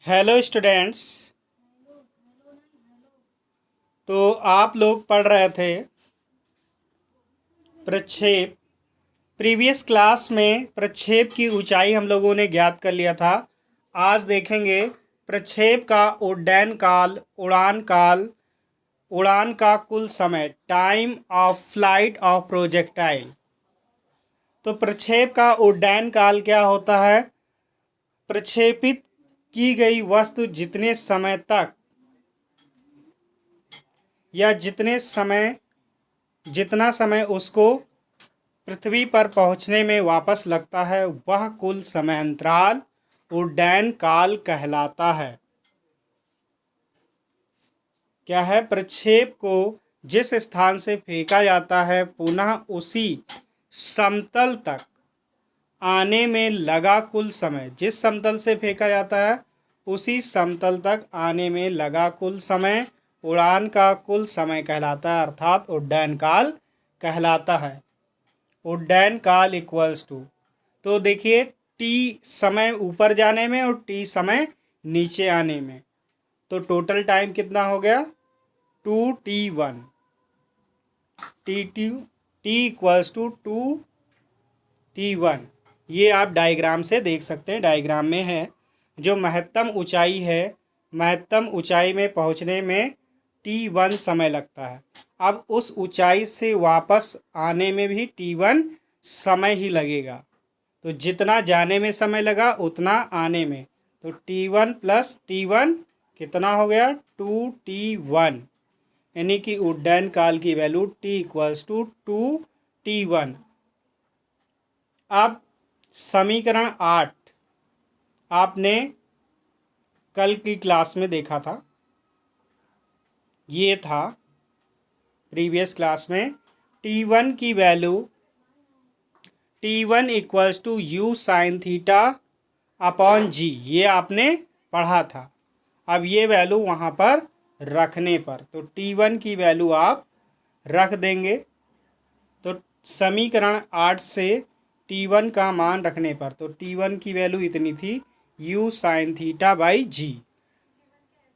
Hello students. तो आप लोग पढ़ रहे थे प्रक्षेप। प्रीवियस क्लास में प्रक्षेप की ऊंचाई हम लोगों ने ज्ञात कर लिया था। आज देखेंगे प्रक्षेप का उड़ान का कुल समय, time of flight of projectile. तो प्रक्षेप का उड्डयन काल क्या होता है? प्रक्षेपित की गई वस्तु जितना समय उसको पृथ्वी पर पहुंचने में वापस लगता है, वह कुल समय अंतराल उड्डयन काल कहलाता है। क्या है? प्रक्षेप को जिस स्थान से फेंका जाता है, पुनः उसी समतल तक आने में लगा कुल समय, जिस समतल से फेंका जाता है उसी समतल तक आने में लगा कुल समय उड़ान का कुल समय कहलाता है, अर्थात उड्डयन काल कहलाता है। उड्डयन काल इक्वल्स टू, तो देखिए टी समय ऊपर जाने में और टी समय नीचे आने में, तो टोटल टाइम कितना हो गया? 2t1। T equals to 2t1। ये आप डायग्राम से देख सकते हैं, डायग्राम में है। जो महत्तम ऊंचाई है, महत्तम ऊंचाई में पहुंचने में t1 समय लगता है। अब उस ऊंचाई से वापस आने में भी t1 समय ही लगेगा। तो जितना जाने में समय लगा उतना आने में, तो t1 प्लस t1 कितना हो गया? 2t1। यानी कि उड्डयन काल की value t equals to 2t1। अब समीकरण 8 आपने कल की क्लास में देखा था। ये था प्रीवियस क्लास में t1 की value, t1 equals to u sine theta upon g, ये आपने पढ़ा था। अब ये वैल्यू वहाँ पर रखने पर, तो t1 की वैल्यू आप रख देंगे। तो समीकरण 8 से t1 का मान रखने पर, तो t1 की वैल्यू इतनी थी u sine theta by g.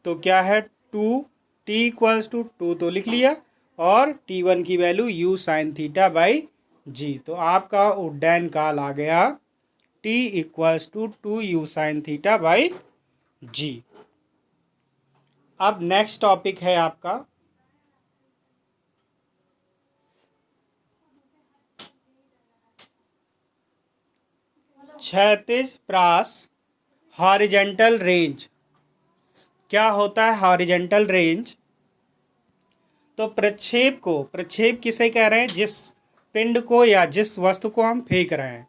तो क्या है? 2t इक्वल्स टू 2 तो लिख लिया, और t1 की value u sine theta by g. तो आपका उड्डयन काल आ गया t equals to 2u sine theta by g. अब नेक्स्ट टॉपिक है आपका क्षैतिज प्रास, हॉरिजेंटल रेंज। क्या होता है हॉरिजेंटल रेंज? तो प्रक्षेप किसे कह रहे हैं? जिस पिंड को या जिस वस्तु को हम फेंक रहे हैं।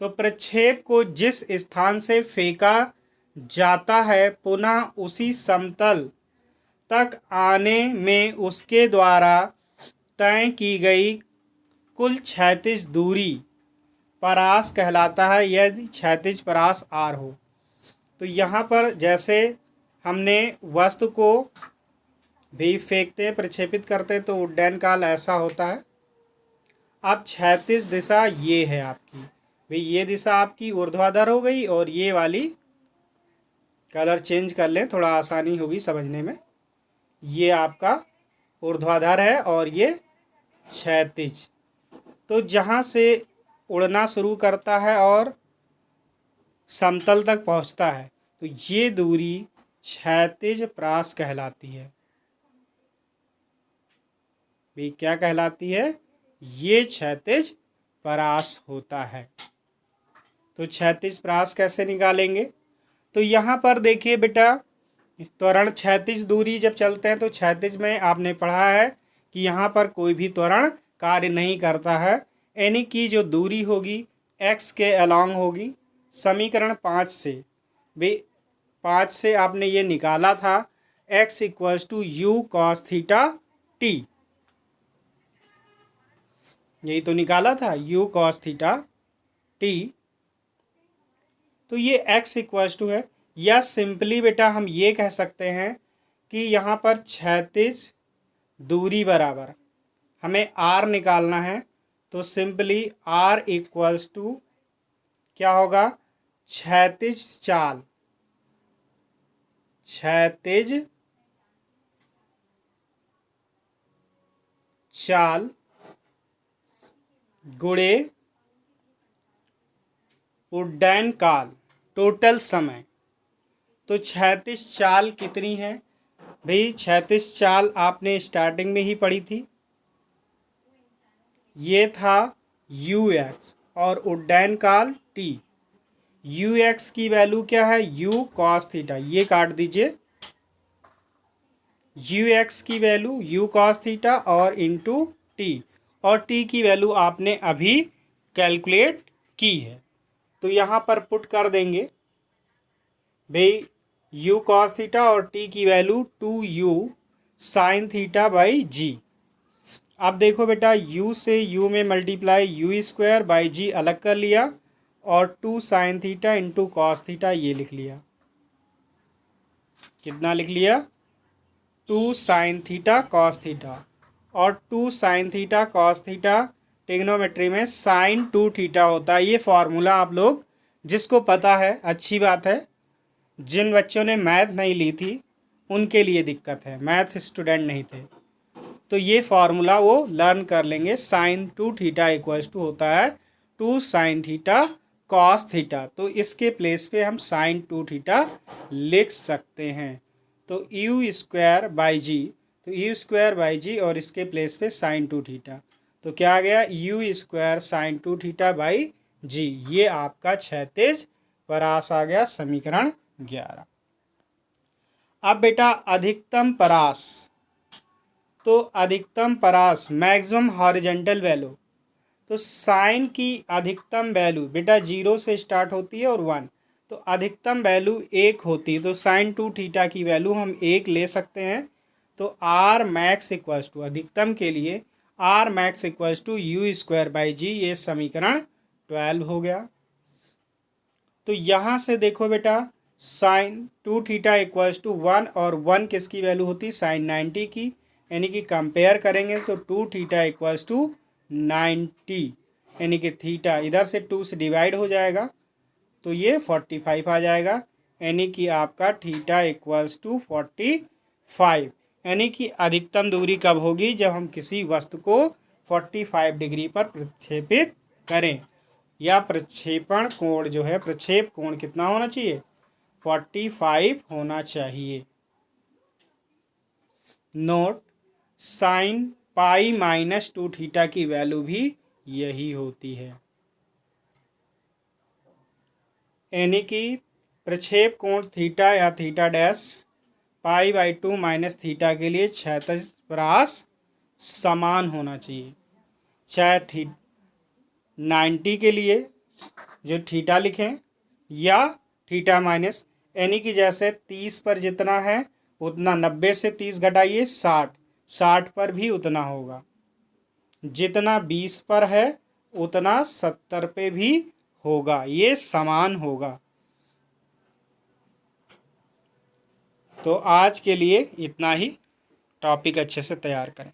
तो प्रक्षेप को जिस स्थान से फेंका जाता है, पुनः उसी समतल तक आने में उसके द्वारा तय की गई कुल क्षैतिज दूरी परास कहलाता है, यदि क्षैतिज परास आर हो। तो यहाँ पर जैसे हमने वस्तु को भी फेंकते हैं, प्रक्षेपित करते हैं, तो उड्डयन काल ऐसा होता है। अब क्षैतिज दिशा ये है आपकी, भाई ये दिशा आपकी ऊर्ध्वाधर हो गई, और ये वाली कलर चेंज कर लें, थोड़ा आसानी होगी समझने में। ये आपका ऊर्ध्वाधर है और ये क्षैतिज। तो जहाँ से उड़ना शुरू करता है और समतल तक पहुँचता है, तो ये दूरी क्षैतिज परास कहलाती है। भी क्या कहलाती है? ये क्षैतिज परास होता है। तो क्षैतिज परास कैसे निकालेंगे? तो यहाँ पर देखिए बेटा, त्वरण क्षैतिज दूरी जब चलते हैं तो क्षैतिज में आपने पढ़ा है कि यहाँ पर कोई भी त्वरण कार्य नहीं करता है, यानी कि जो दूरी होगी x के अलॉन्ग होगी। समीकरण 5 से भी 5 से आपने ये निकाला था, x equals to u cos theta t, यही तो निकाला था, u कॉस थीटा टी। तो ये x इक्वल्स टू है, या सिंपली बेटा हम ये कह सकते हैं कि यहाँ पर क्षैतिज दूरी बराबर हमें r निकालना है, तो सिंपली r इक्वल्स टू क्या होगा? क्षैतिज चाल, क्षैतिज चाल गुणे उड्डयन काल, टोटल समय। तो क्षैतिज चाल कितनी है भाई? क्षैतिज चाल आपने स्टार्टिंग में ही पढ़ी थी, ये था ux और उड्डयन काल t। ux की वैल्यू क्या है? u cos थीटा, ये काट दीजिए। ux की वैल्यू u cos थीटा और इंटू t, और t की वैल्यू आपने अभी कैलकुलेट की है, तो यहाँ पर पुट कर देंगे भाई u cos थीटा और t की value 2u sine theta by g. अब देखो बेटा, u से u में multiply u square by g अलग कर लिया, और 2 sine theta into cos theta ये लिख लिया। कितना लिख लिया? 2 साइन थीटा कॉस थीटा, और 2 sine theta cos theta trigonometry में साइन 2 थीटा होता है। ये फॉर्मूला आप लोग जिसको पता है अच्छी बात है, जिन बच्चों ने मैथ नहीं ली थी उनके लिए दिक्कत है, मैथ स्टूडेंट नहीं थे तो ये फार्मूला वो लर्न कर लेंगे। साइन 2 थीटा इक्वल्स टू होता है 2 साइन थीटा कॉस थीटा, तो इसके प्लेस पे हम साइन 2 थीटा लिख सकते हैं। तो यू स्क्वायर बाई जी, तो यू स्क्वायर बाई जी और इसके प्लेस पे साइन 2 थीटा, तो क्या आ गया? U square sine 2 theta by g. ये आपका क्षैतिज परास आ गया, समीकरण 11। अब बेटा अधिकतम परास, तो अधिकतम परास मैक्सिमम हॉरिजेंटल वैल्यू, तो साइन की अधिकतम वैल्यू बेटा 0 से स्टार्ट होती है और 1, तो अधिकतम वैल्यू 1 होती है, तो साइन 2 थीटा की वैल्यू हम 1 ले सकते हैं। तो आर मैक्स इक्वल्स टू, अधिकतम के लिए R max equals to u square by g, ये समीकरण 12 हो गया। तो यहाँ से देखो बेटा, साइन 2 थीटा इक्वल्स टू 1, और 1 किसकी वैल्यू होती है? साइन 90 की, यानी कि कंपेयर करेंगे तो 2 थीटा इक्वल्स टू 90, यानी कि थीटा इधर से 2 से डिवाइड हो जाएगा तो ये 45 आ जाएगा, यानी कि आपका थीटा इक्वल्स टू 45, यानी कि अधिकतम दूरी कब होगी? जब हम किसी वस्तु को 45 डिग्री पर प्रक्षेपित करें, या प्रक्षेपण कोण जो है, प्रक्षेप कोण कितना होना चाहिए? 45 होना चाहिए। Note, sine pi minus 2 theta की वैल्यू भी यही होती है, यानी कि प्रक्षेप कोण थीटा या theta dash pi by 2 minus theta के लिए क्षैतिज परास समान होना चाहिए। चाहे 90 के लिए जो थीटा लिखें, या थीटा माइनस, यानी कि जैसे 30 पर जितना है उतना 90 से 30 घटाइए 60, 60 पर भी उतना होगा, जितना 20 पर है उतना 70 पे भी होगा, ये समान होगा। तो आज के लिए इतना ही, टॉपिक अच्छे से तैयार करें।